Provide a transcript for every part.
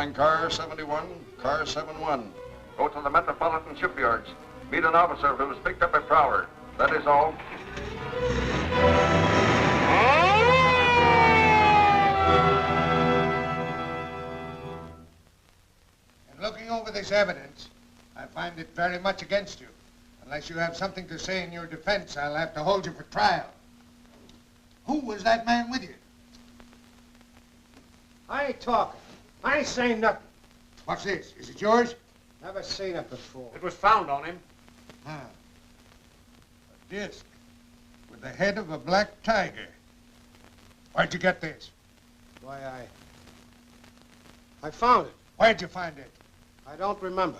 Calling car 71, car 71. Go to the Metropolitan Shipyards. Meet an officer who was picked up by Prowler. That is all. In looking over this evidence, I find it very much against you. Unless you have something to say in your defense, I'll have to hold you for trial. Who was that man with you? I ain't talking. I ain't saying nothing. What's this? Is it yours? Never seen it before. It was found on him. Huh. A disc with the head of a black tiger. Where'd you get this? Why, I found it. Where'd you find it? I don't remember.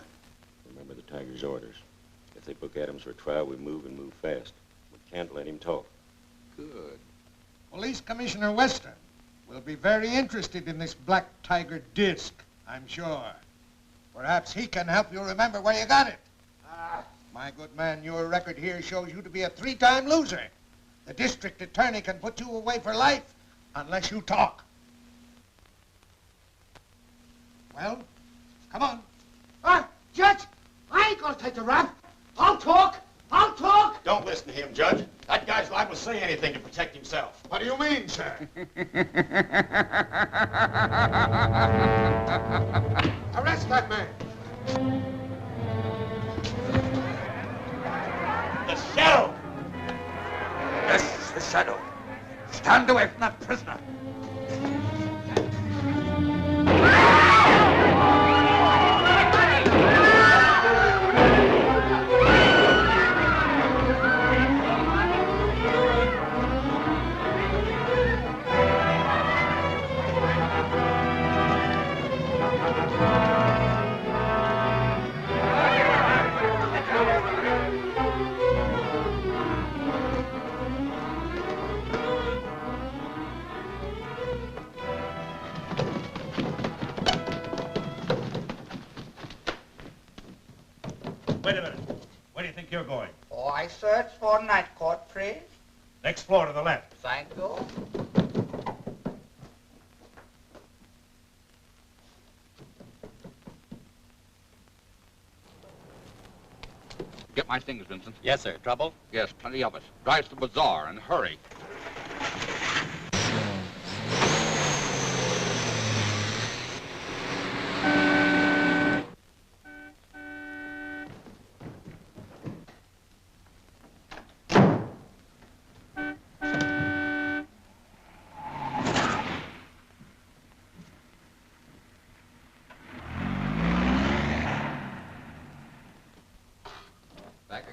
Remember the tiger's orders. If they book Adams for trial, we move and move fast. We can't let him talk. Good. Police Commissioner Weston will be very interested in this black tiger disc, I'm sure. Perhaps he can help you remember where you got it. My good man, your record here shows you to be a 3-time loser. The district attorney can put you away for life unless you talk. Well, come on. Judge, I ain't gonna take the rap. I'll talk. I'll talk. Don't listen to him, Judge. That guy's liable to say anything to protect himself. What do you mean, sir? Arrest that man. The Shadow! Yes, the Shadow. Stand away from that prisoner. Wait a minute. Where do you think you're going? Oh, I search for night court, please. Next floor to the left. Thank you. Get my things, Vincent. Yes, sir. Trouble? Yes, plenty of it. Drive to the bazaar and hurry.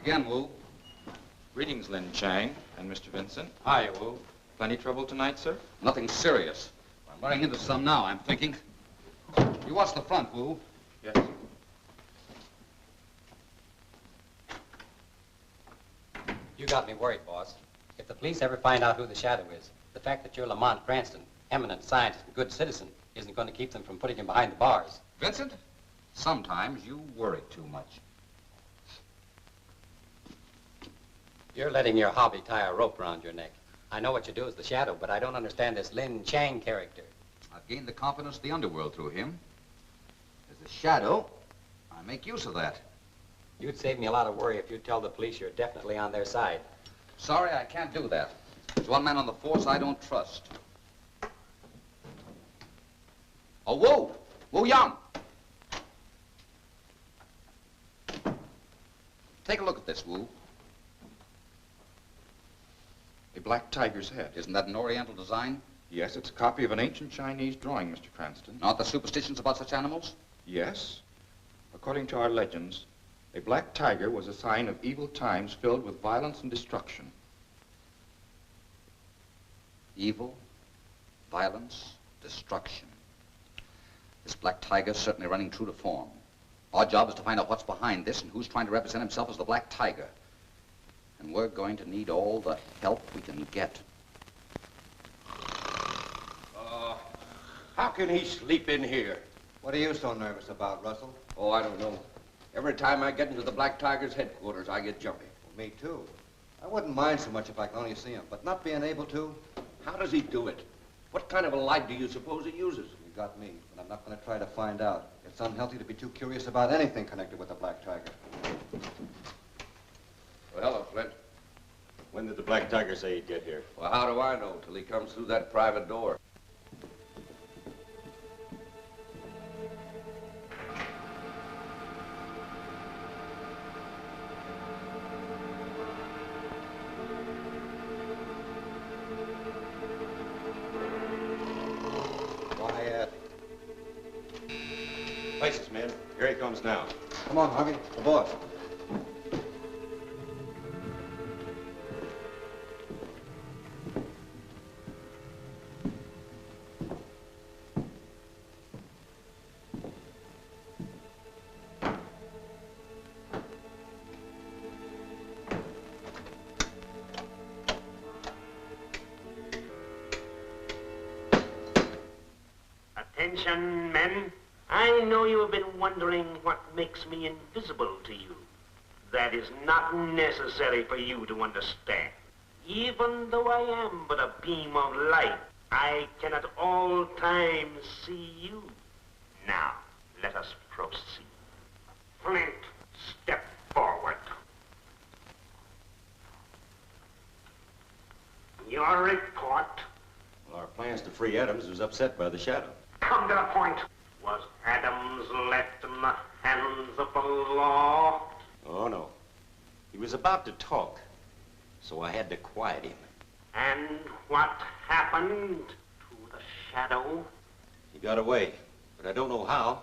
Again, Wu. Greetings, Lin Chang and Mr. Vincent. Hi, Wu. Plenty trouble tonight, sir? Nothing serious. I'm running into some now, I'm thinking. You watch the front, Wu. Yes. You got me worried, boss. If the police ever find out who the Shadow is, the fact that you're Lamont Cranston, eminent scientist and good citizen, isn't going to keep them from putting him behind the bars. Vincent, sometimes you worry too much. You're letting your hobby tie a rope around your neck. I know what you do as the Shadow, but I don't understand this Lin Chang character. I've gained the confidence of the underworld through him. As the Shadow, I make use of that. You'd save me a lot of worry if you'd tell the police you're definitely on their side. Sorry, I can't do that. There's one man on the force I don't trust. Oh, Wu! Wu Yang! Take a look at this, Wu. A black tiger's head. Isn't that an Oriental design? Yes, it's a copy of an ancient Chinese drawing, Mr. Cranston. Aren't there superstitions about such animals? Yes. According to our legends, a black tiger was a sign of evil times filled with violence and destruction. Evil, violence, destruction. This black tiger's certainly running true to form. Our job is to find out what's behind this and who's trying to represent himself as the black tiger. And we're going to need all the help we can get. How can he sleep in here? What are you so nervous about, Russell? Oh, I don't know. Every time I get into the Black Tiger's headquarters, I get jumpy. Well, me too. I wouldn't mind so much if I could only see him, but not being able to. How does he do it? What kind of a light do you suppose he uses? He got me, but I'm not going to try to find out. It's unhealthy to be too curious about anything connected with the Black Tiger. Well, hello, Flint. When did the Black Tiger say he'd get here? Well, how do I know till he comes through that private door? Quiet. Places, men. Here he comes now. Come on, Harvey. The boss. Attention, men. I know you have been wondering what makes me invisible to you. That is not necessary for you to understand. Even though I am but a beam of light, I can at all times see you. Now, let us proceed. Flint, step forward. Your report. Well, our plans to free Adams was upset by the shadow. Come to the point. Was Adams left in the hands of the law? Oh, no. He was about to talk, so I had to quiet him. And what happened to the shadow? He got away, but I don't know how,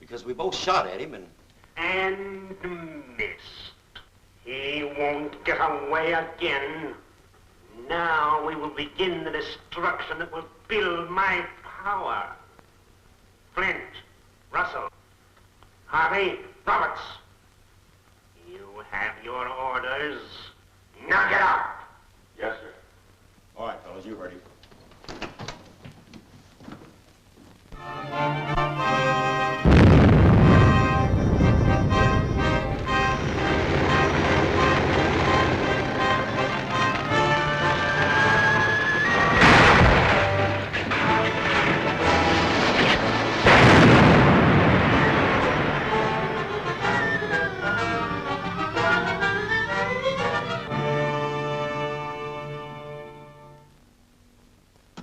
because we both shot at him And missed. He won't get away again. Now we will begin the destruction that will build my power. Flint, Russell, Harvey, Roberts. You have your orders. Now get out. Yes, sir. All right, fellas, you heard him.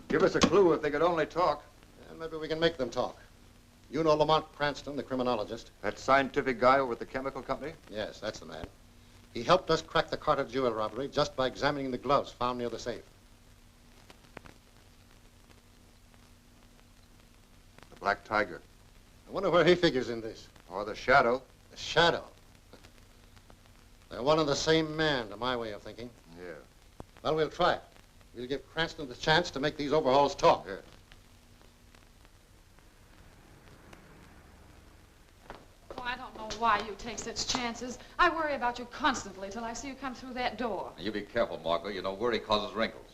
Give us a clue if they could only talk. And maybe we can make them talk. You know Lamont Cranston, the criminologist? That scientific guy over at the chemical company? Yes, that's the man. He helped us crack the Carter jewel robbery just by examining the gloves found near the safe. The Black Tiger. I wonder where he figures in this. Or the Shadow. The Shadow? They're one and the same man, to my way of thinking. Yeah. Well, we'll try it. We'll give Cranston the chance to make these overhauls talk. Yeah. Oh, I don't know why you take such chances. I worry about you constantly till I see you come through that door. Now, you be careful, Margot. You know, worry causes wrinkles.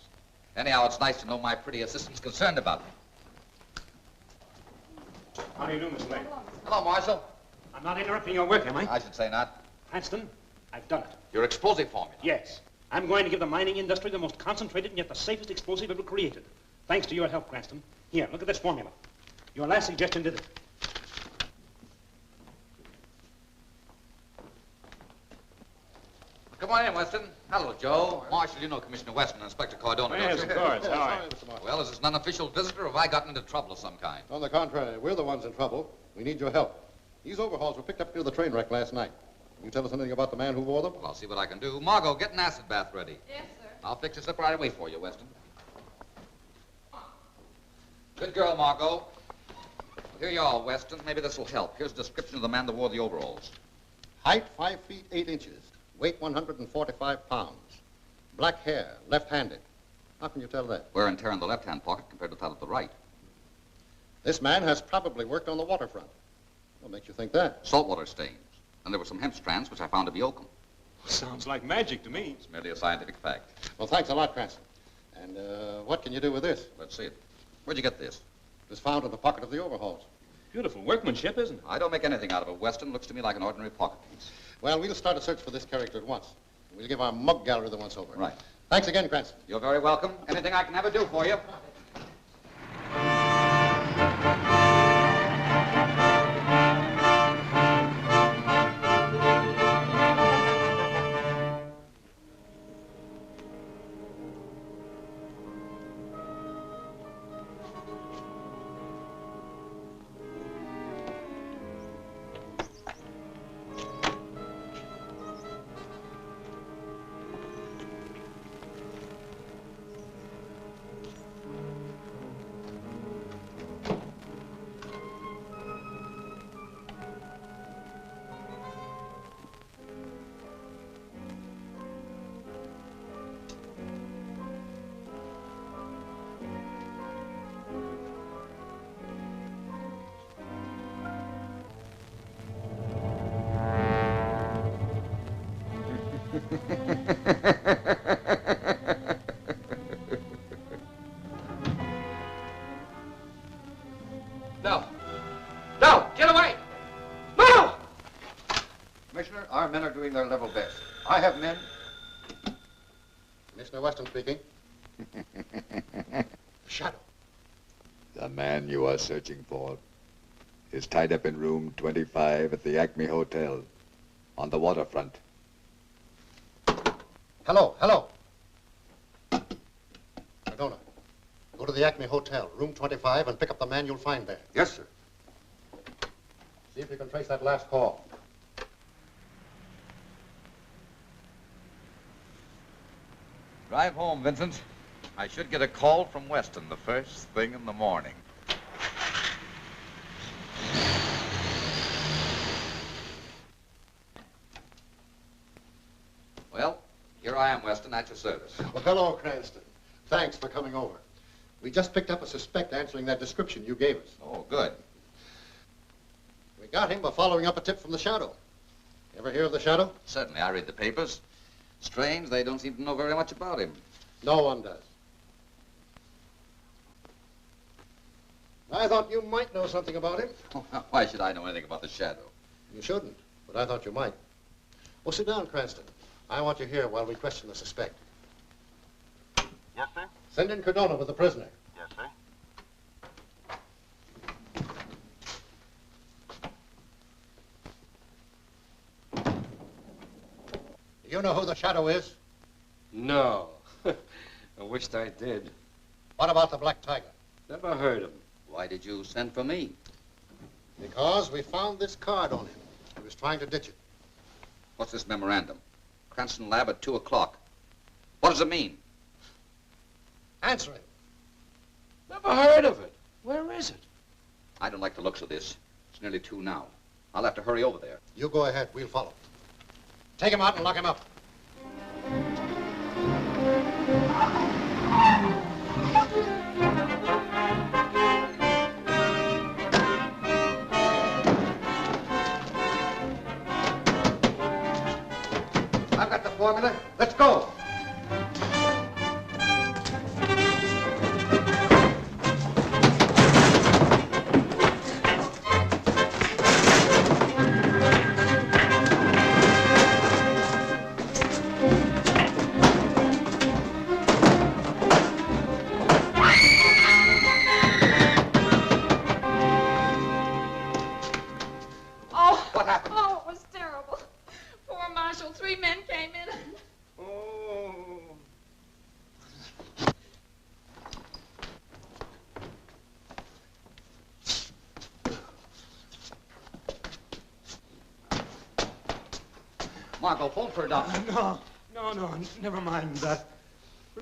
Anyhow, it's nice to know my pretty assistant's concerned about me. How do you do, Miss Lane? Hello, Marshal. I'm not interrupting your work, am I? I should say not. Cranston, I've done it. Your explosive formula. Yes. I'm going to give the mining industry the most concentrated and yet the safest explosive ever created. Thanks to your help, Cranston. Here, look at this formula. Your last suggestion did it. Come on in, Weston. Hello, Joe. Marshal, you know Commissioner Weston and Inspector Cardona. Yes, don't of you? course. How are you? Well, is this an unofficial visitor or have I gotten into trouble of some kind? On the contrary, we're the ones in trouble. We need your help. These overhauls were picked up near the train wreck last night. Can you tell us anything about the man who wore them? Well, I'll see what I can do. Margot, get an acid bath ready. Yes, sir. I'll fix this up right away for you, Weston. Good girl, Margot. Here you are, Weston. Maybe this will help. Here's a description of the man that wore the overalls. Height 5 feet 8 inches. Weight 145 pounds. Black hair, left-handed. How can you tell that? Wear and tear in the left-hand pocket compared with that of the right. This man has probably worked on the waterfront. What makes you think that? Saltwater stains. And there were some hemp strands which I found to be oakum. Sounds like magic to me. It's merely a scientific fact. Well, thanks a lot, Cranston. And what can you do with this? Let's see it. Where'd you get this? It was found in the pocket of the overhauls. Beautiful workmanship, isn't it? I don't make anything out of it, Weston. Looks to me like an ordinary pocket piece. Well, we'll start a search for this character at once. We'll give our mug gallery the once over. Right. Thanks again, Cranston. You're very welcome. Anything I can ever do for you. have men. Commissioner Weston speaking. Shadow. The man you are searching for is tied up in room 25 at the Acme Hotel on the waterfront. Hello, hello. Cardona, go to the Acme Hotel, room 25, and pick up the man you'll find there. Yes, sir. See if you can trace that last call. Drive home, Vincent. I should get a call from Weston the first thing in the morning. Well, here I am, Weston, at your service. Well, hello, Cranston. Thanks for coming over. We just picked up a suspect answering that description you gave us. Oh, good. We got him by following up a tip from the Shadow. Ever hear of the Shadow? Certainly, I read the papers. Strange, they don't seem to know very much about him. No one does. I thought you might know something about him. Why should I know anything about the Shadow? You shouldn't, but I thought you might. Well, sit down, Cranston. I want you here while we question the suspect. Yes, sir? Send in Cardona with the prisoner. Yes, sir. Do you know who the Shadow is? No. I wished I did. What about the Black Tiger? Never heard him. Why did you send for me? Because we found this card on him. He was trying to ditch it. What's this memorandum? Cranston Lab at 2 o'clock. What does it mean? Answer him. Never heard of it. Where is it? I don't like the looks of this. It's nearly 2 now. I'll have to hurry over there. You go ahead. We'll follow. Take him out and lock him up. I've got the formula. Let's go. Margot, phone for a doctor. No, never mind that.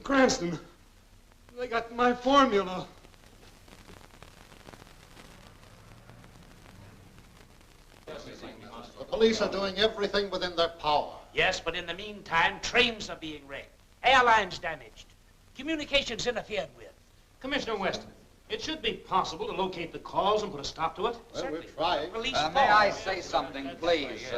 Cranston, they got my formula. The police are doing everything within their power. Yes, but in the meantime, trains are being wrecked, airlines damaged, communications interfered with. Commissioner Weston, it should be possible to locate the cause and put a stop to it. Well, we're trying. May I say something, please?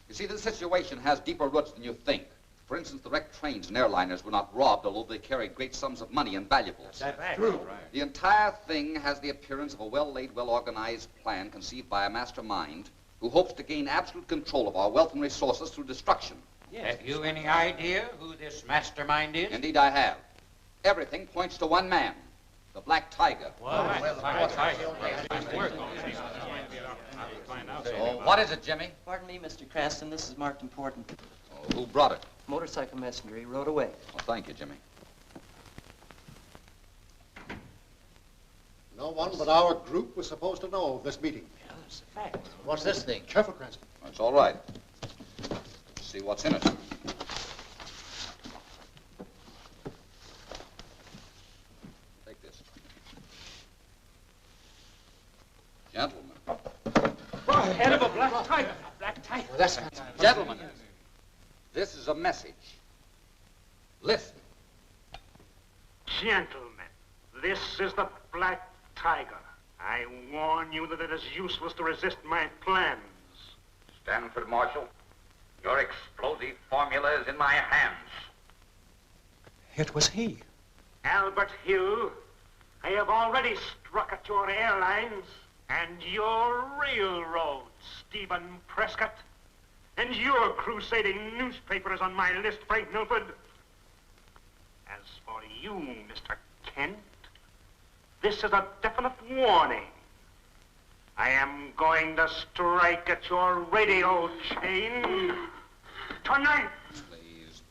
You see, this situation has deeper roots than you think. For instance, the wrecked trains and airliners were not robbed, although they carried great sums of money and valuables. That's true. The entire thing has the appearance of a well-laid, well-organized plan conceived by a mastermind who hopes to gain absolute control of our wealth and resources through destruction. Yes. Have you any idea who this mastermind is? Indeed, I have. Everything points to one man, the Black Tiger. So, what is it, Jimmy? Pardon me, Mr. Cranston. This is marked important. Oh, who brought it? Motorcycle messenger. He rode away. Well, thank you, Jimmy. No one but our group was supposed to know of this meeting. Yeah, that's a fact. What's this thing? Careful, Cranston. That's all right. Let's see what's in it. Take this. Gentlemen. Head of a black tiger. A black tiger. Well, that's Gentlemen, this is a message. Listen. Gentlemen, this is the Black Tiger. I warn you that it is useless to resist my plans. Stanford Marshal, your explosive formula is in my hands. It was he. Albert Hill, I have already struck at your airlines and your railroads, Stephen Prescott. And your crusading newspapers on my list, Frank Milford. As for you, Mr. Kent, this is a definite warning. I am going to strike at your radio chain tonight.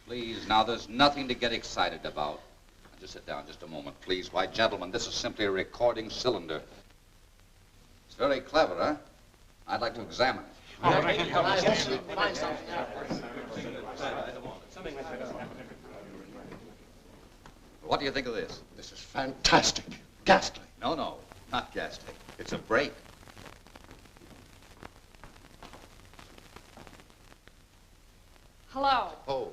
Please, now there's nothing to get excited about. Now, just sit down just a moment, please. Why, gentlemen, this is simply a recording cylinder. It's very clever, huh? I'd like to examine it. All right. Find something. What do you think of this? This is fantastic. Ghastly. No, not ghastly. It's a break. Hello. Oh.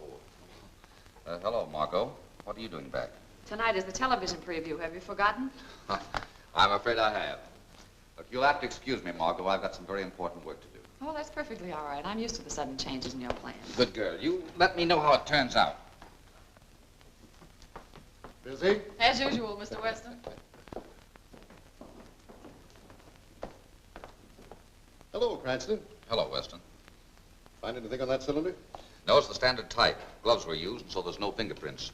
Hello, Margot. What are you doing back? Tonight is the television preview. Have you forgotten? I'm afraid I have. Look, you'll have to excuse me, Margot. I've got some very important work to do. Oh, that's perfectly all right. I'm used to the sudden changes in your plans. Good girl. You let me know how it turns out. Busy? As usual, Mr. Weston. Hello, Cranston. Hello, Weston. Find anything on that cylinder? No, it's the standard type. Gloves were used, and so there's no fingerprints.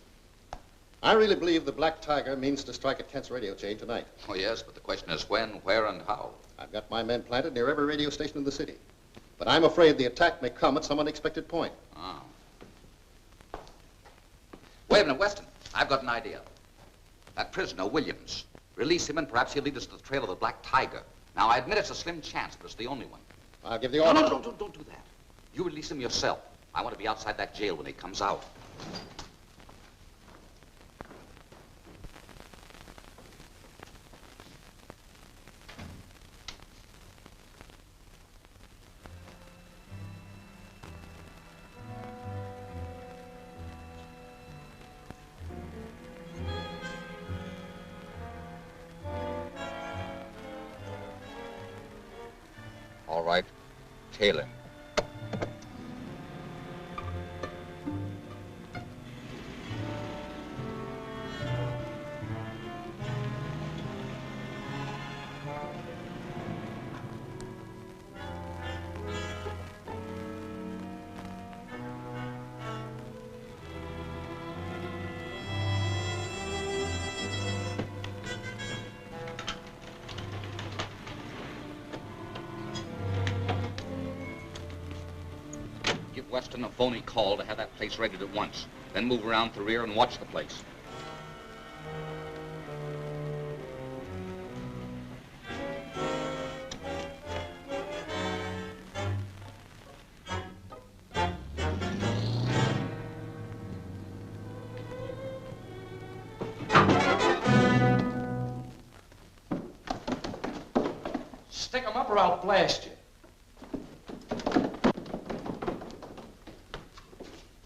I really believe the Black Tiger means to strike at Kent's radio chain tonight. Oh, yes, but the question is when, where, and how. I've got my men planted near every radio station in the city. But I'm afraid the attack may come at some unexpected point. Oh. Wait a minute, Weston. I've got an idea. That prisoner, Williams. Release him, and perhaps he'll lead us to the trail of the Black Tiger. Now, I admit it's a slim chance, but it's the only one. I'll give the order. No, don't do that. You release him yourself. I want to be outside that jail when he comes out. All right. Tail him. Give Weston a phony call to have that place raided at once. Then move around the rear and watch the place. Stick 'em up or I'll blast you.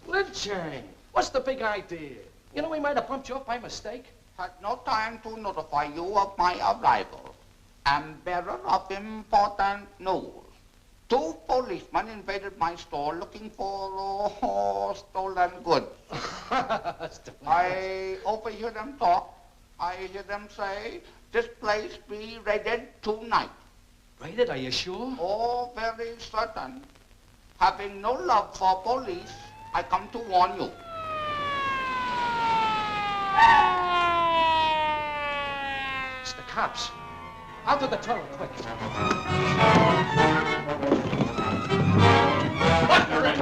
Lynching. What's the big idea? You know we might have bumped you up by mistake. Had no time to notify you of my arrival. Am bearer of important news. 2 policemen invaded my store looking for stolen goods. I overhear them talk. I hear them say, this place be raided tonight. Raided, are you sure? Oh, very certain. Having no love for police, I come to warn you. It's the cops. Out of the tunnel, quick. What the ring?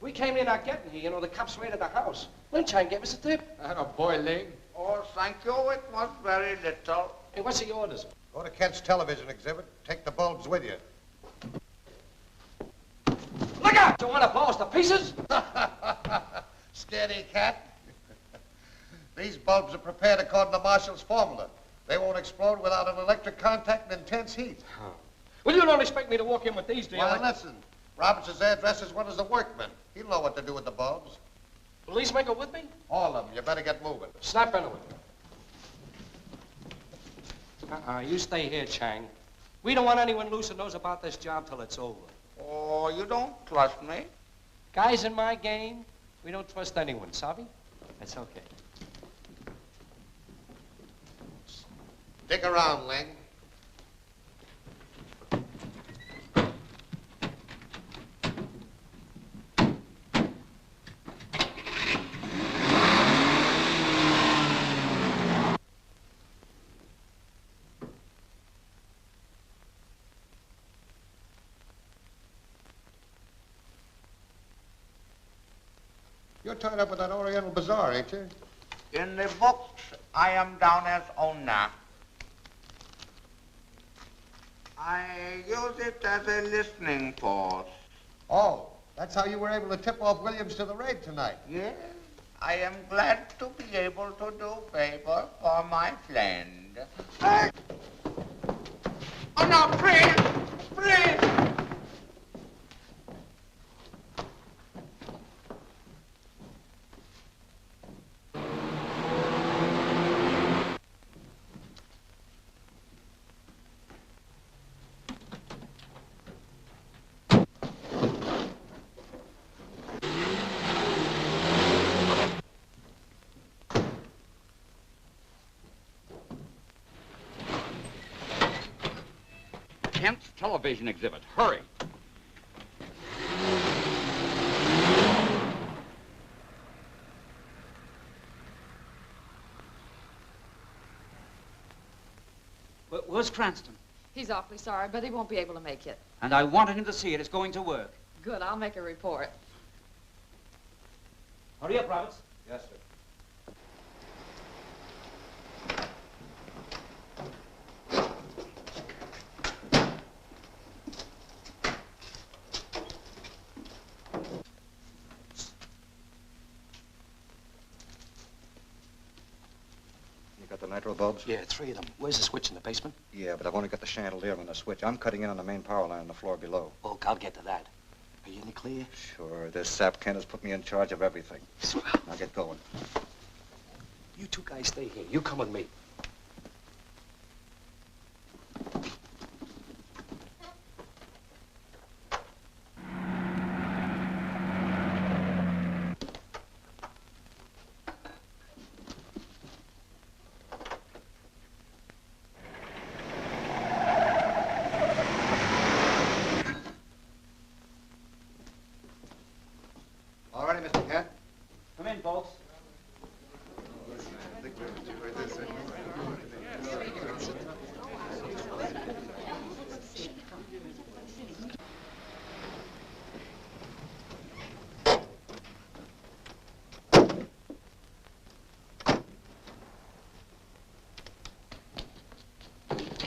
We came in not getting here. You know, the cops raided the house. Moonshine gave us a tip. Oh, boy, Ling. Oh, thank you. It was very little. Hey, what's the orders? Go to Kent's television exhibit. Take the bulbs with you. Look out! You want to blow us to pieces? Steady, cat. These bulbs are prepared according to Marshall's formula. They won't explode without an electric contact and intense heat. Well, you don't expect me to walk in with these, do you? Well, listen. Robertson's there dressed as one of the workmen. He'll know what to do with the bulbs. Police make it with me? All of them. You better get moving. Snap into it. You stay here, Chang. We don't want anyone loose who knows about this job till it's over. Oh, you don't trust me? Guys in my game, we don't trust anyone, Sabi? That's okay. Dig around, Ling. You're tied up with that Oriental Bazaar, ain't you? In the books, I am down as owner. I use it as a listening post. Oh, that's how you were able to tip off Williams to the raid tonight. Yes, I am glad to be able to do favor for my friend. Oh, no, please! Please! Kent's television exhibit. Hurry. Where's Cranston? He's awfully sorry, but he won't be able to make it. And I wanted him to see it. It's going to work. Good, I'll make a report. Hurry up, Roberts. Yes, sir. Got the nitro bulbs? Yeah, 3 of them. Where's the switch in the basement? Yeah, but I've only got the chandelier and the switch. I'm cutting in on the main power line on the floor below. Oh, I'll get to that. Are you in the clear? Sure, this sap Kent has put me in charge of everything. Swell. Now get going. You two guys stay here. You come with me. All ready, Mr. Kent? Come in, folks.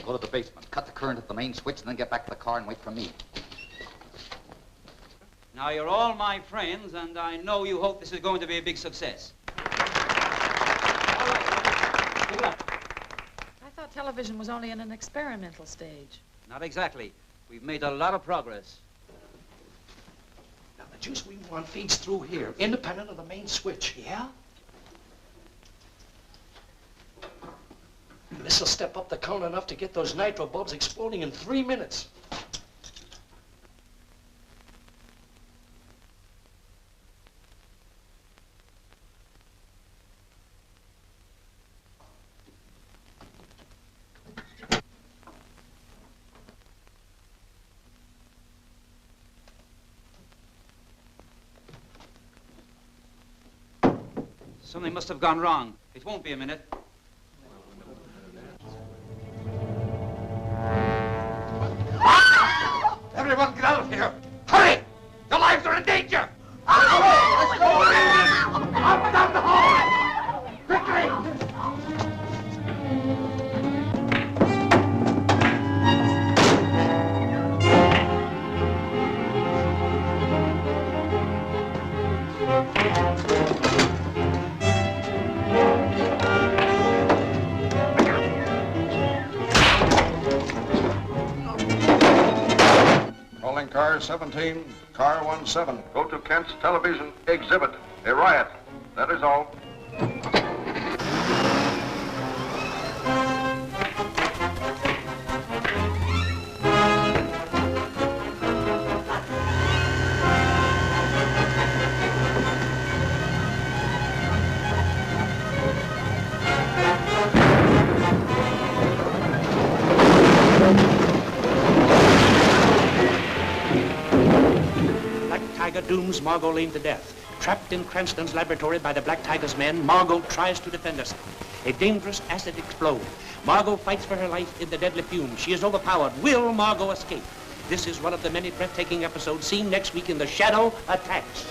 Go to the basement, cut the current at the main switch, and then get back to the car and wait for me. Now, you're all my friends, and I know you hope this is going to be a big success. I thought television was only in an experimental stage. Not exactly. We've made a lot of progress. Now, the juice we want feeds through here, independent of the main switch, yeah? This'll step up the count enough to get those nitro bulbs exploding in 3 minutes. Something must have gone wrong. It won't be a minute. Everyone get out of here! Hurry! Your lives are in danger! Calling car 17, car 17. Go to Kent's television exhibit. A riot. That is all. Dooms Margot Lane to death. Trapped in Cranston's laboratory by the Black Tiger's men, Margot tries to defend herself. A dangerous acid explodes. Margot fights for her life in the deadly fumes. She is overpowered. Will Margot escape? This is one of the many breathtaking episodes seen next week in The Shadow Attacks.